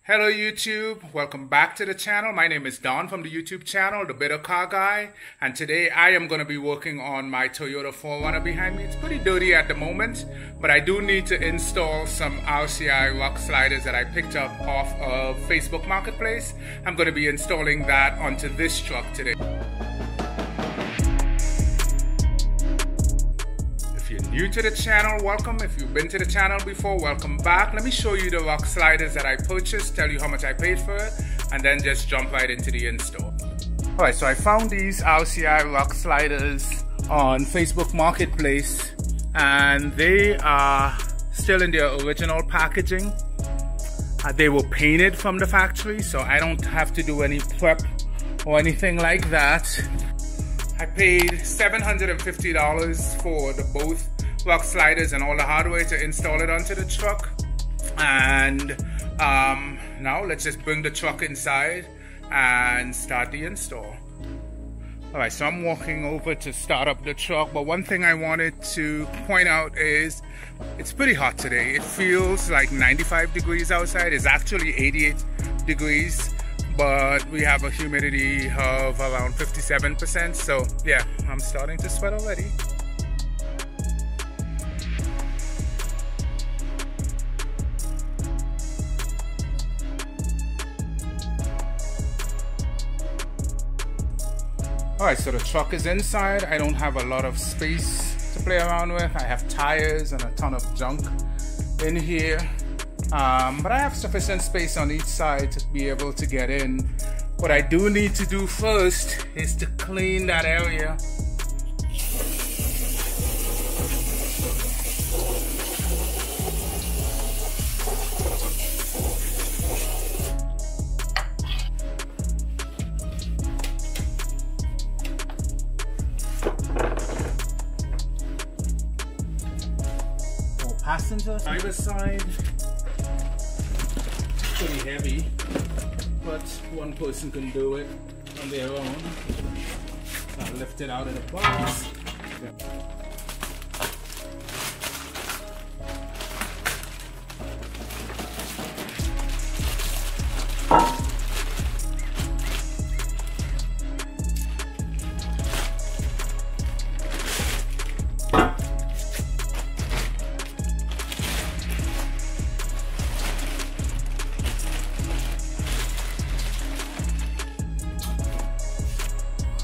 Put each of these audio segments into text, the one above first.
Hello YouTube, welcome back to the channel. My name is Don from the YouTube channel, The Bitter Car Guy, and today I am going to be working on my Toyota 4Runner behind me. It's pretty dirty at the moment, but I do need to install some RCI Rock Sliders that I picked up off of Facebook Marketplace. I'm going to be installing that onto this truck today. If you're new to the channel, welcome. If you've been to the channel before, welcome back. Let me show you the rock sliders that I purchased, tell you how much I paid for it, and then just jump right into the install. Alright, so I found these RCI rock sliders on Facebook Marketplace, and they are still in their original packaging. They were painted from the factory, so I don't have to do any prep or anything like that. I paid $750 for the both rock sliders and all the hardware to install it onto the truck. And now let's just bring the truck inside and start the install. Alright, so I'm walking over to start up the truck, but one thing I wanted to point out is it's pretty hot today. It feels like 95 degrees outside. It's actually 88 degrees. But we have a humidity of around 57%, so yeah, I'm starting to sweat already. Alright, so the truck is inside. I don't have a lot of space to play around with. I have tires and a ton of junk in here. But I have sufficient space on each side to be able to get in. What I do need to do first is to clean that area. For passengers, driver's side. Pretty heavy, but one person can do it on their own. I'll lift it out of the box.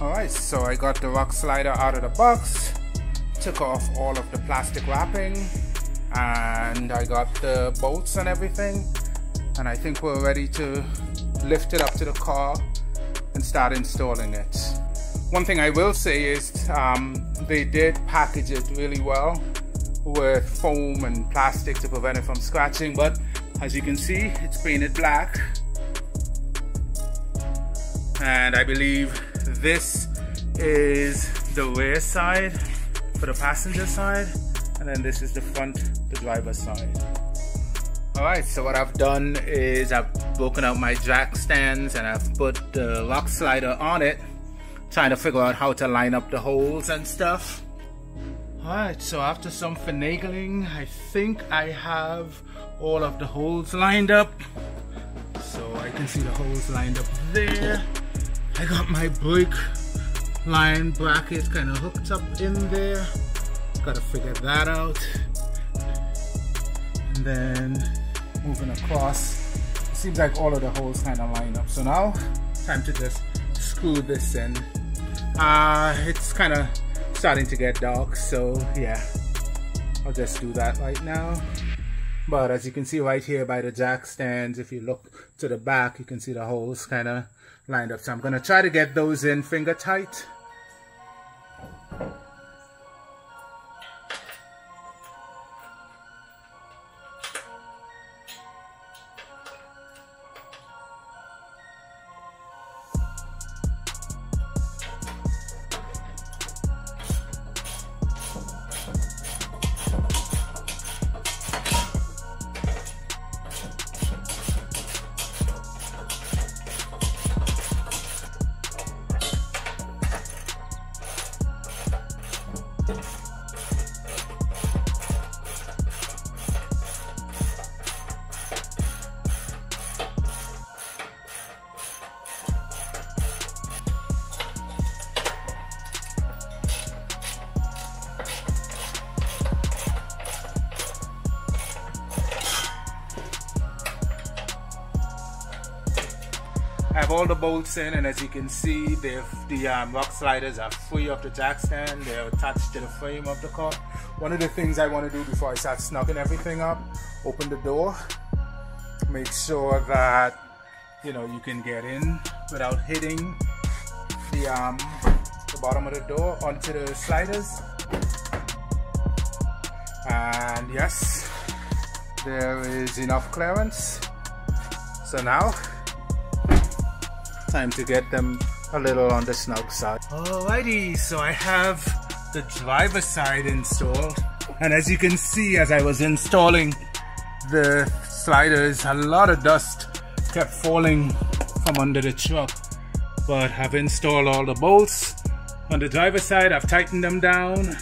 Alright, so I got the rock slider out of the box, took off all of the plastic wrapping, and I got the bolts and everything, and I think we're ready to lift it up to the car and start installing it. One thing I will say is they did package it really well with foam and plastic to prevent it from scratching, but as you can see, it's painted black, and I believe this is the rear side for the passenger side, and then this is the front, the driver's side. Alright, so what I've done is I've broken out my jack stands and I've put the rock slider on it, trying to figure out how to line up the holes and stuff. Alright, so after some finagling, I think I have all of the holes lined up. So I can see the holes lined up there. I got my brake line bracket kind of hooked up in there. Gotta figure that out. And then moving across, it seems like all of the holes kind of line up. So now, time to just screw this in. It's kind of starting to get dark, so yeah, I'll just do that right now. But as you can see right here by the jack stands, if you look to the back, you can see the holes kind of lined up. So I'm going to try to get those in finger tight. I have all the bolts in, and as you can see, the rock sliders are free of the jack stand. They're attached to the frame of the car. One of the things I want to do before I start snugging everything up, open the door, make sure that you can get in without hitting the bottom of the door onto the sliders. And yes, there is enough clearance. So now, time to get them a little on the snug side. Alrighty, so I have the driver's side installed, and as you can see, as I was installing the sliders, a lot of dust kept falling from under the truck. But I've installed all the bolts on the driver's side. I've tightened them down.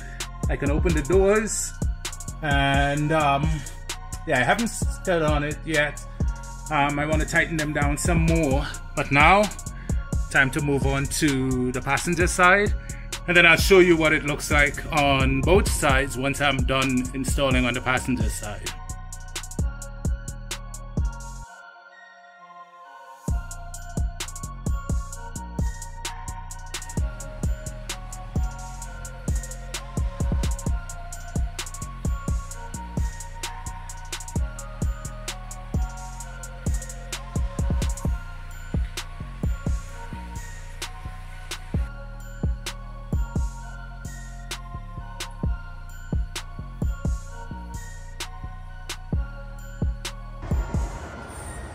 I can open the doors, and yeah, I haven't stood on it yet. I want to tighten them down some more, but now time to move on to the passenger side, and then I'll show you what it looks like on both sides once I'm done installing on the passenger side.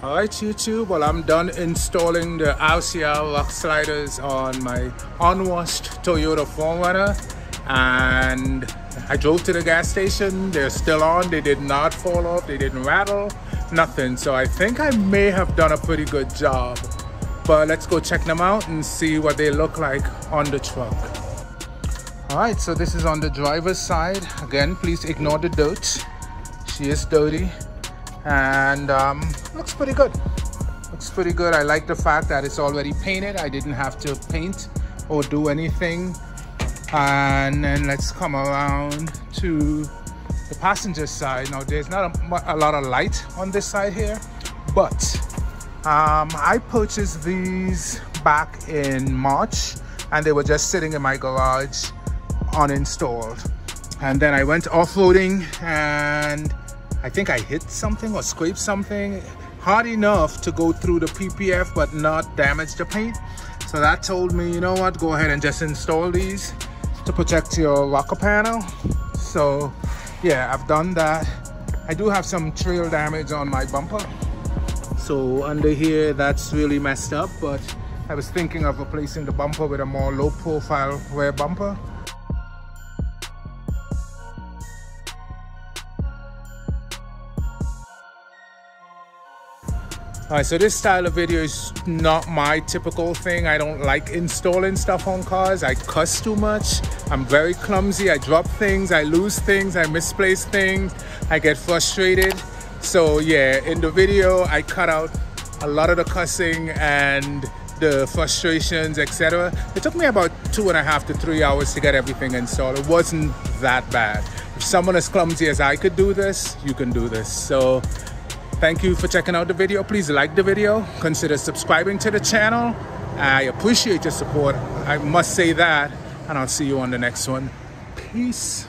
Alright YouTube, well, I'm done installing the RCI Rock Sliders on my unwashed Toyota 4Runner, and I drove to the gas station. They're still on. They did not fall off. They didn't rattle, nothing. So I think I may have done a pretty good job, but let's go check them out and see what they look like on the truck. Alright, so this is on the driver's side. Again, please ignore the dirt. She is dirty. And looks pretty good. Looks pretty good. I like the fact that it's already painted. I didn't have to paint or do anything. And then let's come around to the passenger side. Now there's not a lot of light on this side here, but I purchased these back in March, and they were just sitting in my garage uninstalled. And then I went off-roading, and I think I hit something or scraped something hard enough to go through the PPF but not damage the paint. So that told me, you know what, go ahead and just install these to protect your rocker panel. So yeah, I've done that. I do have some trail damage on my bumper. So under here, that's really messed up, but I was thinking of replacing the bumper with a more low profile rear bumper. Alright, so this style of video is not my typical thing. I don't like installing stuff on cars. I cuss too much. I'm very clumsy. I drop things, I lose things, I misplace things, I get frustrated. So yeah, in the video I cut out a lot of the cussing and the frustrations, etc. It took me about 2.5 to 3 hours to get everything installed. It wasn't that bad. If someone as clumsy as I could do this, you can do this. So thank you for checking out the video. Please like the video. Consider subscribing to the channel. I appreciate your support. I must say that. And I'll see you on the next one. Peace.